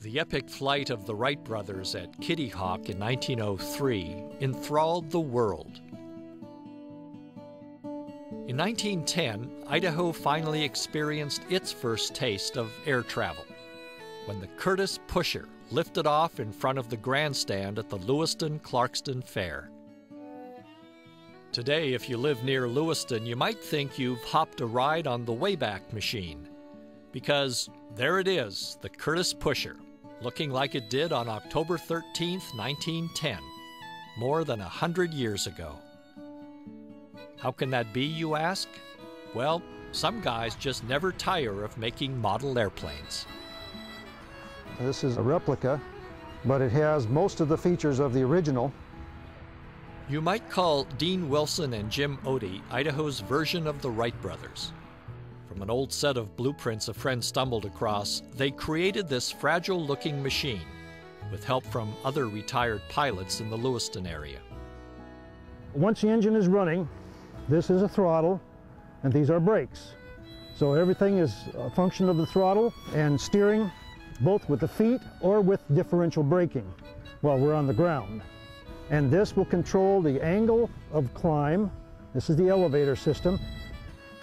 The epic flight of the Wright brothers at Kitty Hawk in 1903 enthralled the world. In 1910, Idaho finally experienced its first taste of air travel when the Curtiss Pusher lifted off in front of the grandstand at the Lewiston-Clarkston Fair. Today, if you live near Lewiston, you might think you've hopped a ride on the Wayback Machine, because there it is, the Curtiss Pusher, looking like it did on October 13th, 1910, more than 100 years ago. How can that be, you ask? Well, some guys just never tire of making model airplanes. This is a replica, but it has most of the features of the original. You might call Dean Wilson and Jim Odie Idaho's version of the Wright brothers. From an old set of blueprints a friend stumbled across, they created this fragile-looking machine with help from other retired pilots in the Lewiston area. Once the engine is running, this is a throttle, and these are brakes. So everything is a function of the throttle and steering, both with the feet or with differential braking while we're on the ground. And this will control the angle of climb. This is the elevator system,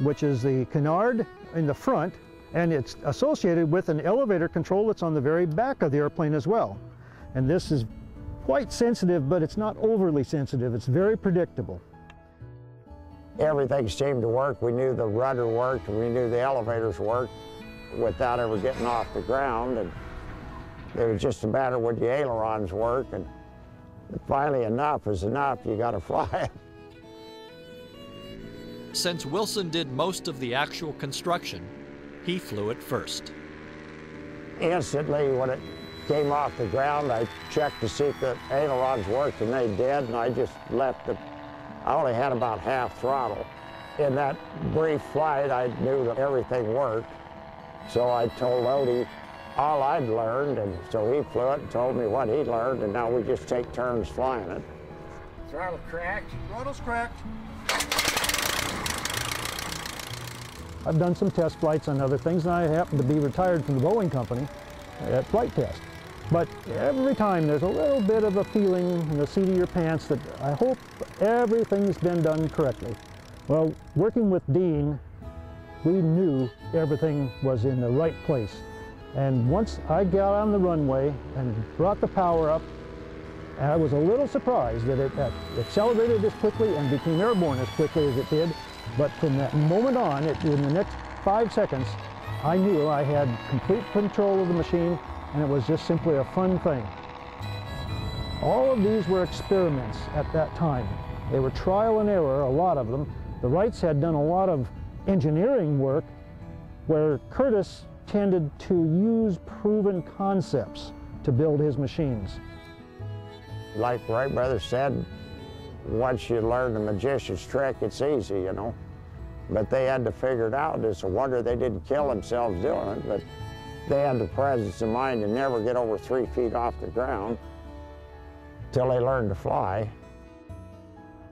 which is the canard in the front, and it's associated with an elevator control that's on the very back of the airplane as well. And this is quite sensitive, but it's not overly sensitive. It's very predictable. Everything seemed to work. We knew the rudder worked, and we knew the elevators worked without ever getting off the ground. And it was just a matter would the ailerons work, and finally enough is enough. You got to fly it. Since Wilson did most of the actual construction, he flew it first. Instantly, when it came off the ground, I checked to see if the ailerons worked, and they did, and I just left it. I only had about half throttle. In that brief flight, I knew that everything worked, so I told Odie all I'd learned, and so he flew it and told me what he'd learned, and now we just take turns flying it. Throttle cracked. Throttle's cracked. I've done some test flights on other things, and I happen to be retired from the Boeing company at flight test. But every time there's a little bit of a feeling in the seat of your pants that I hope everything's been done correctly. Well, working with Dean, we knew everything was in the right place. And once I got on the runway and brought the power up, I was a little surprised that it accelerated as quickly and became airborne as quickly as it did. But from that moment on, in the next 5 seconds, I knew I had complete control of the machine, and it was just simply a fun thing. All of these were experiments at that time. They were trial and error, a lot of them. The Wrights had done a lot of engineering work where Curtiss tended to use proven concepts to build his machines. Like Wright brothers said, once you learn the magician's trick, it's easy, you know. But they had to figure it out. It's a wonder they didn't kill themselves doing it, but they had the presence of mind to never get over 3 feet off the ground till they learned to fly.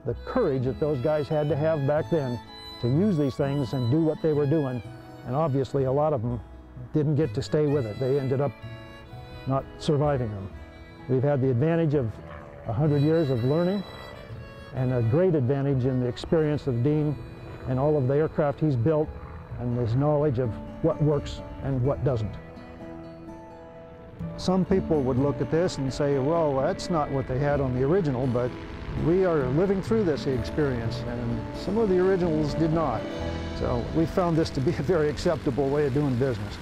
The courage that those guys had to have back then to use these things and do what they were doing, and obviously a lot of them didn't get to stay with it. They ended up not surviving them. We've had the advantage of 100 years of learning and a great advantage in the experience of Dean and all of the aircraft he's built and his knowledge of what works and what doesn't. Some people would look at this and say, well, that's not what they had on the original, but we are living through this experience, and some of the originals did not. So we found this to be a very acceptable way of doing business.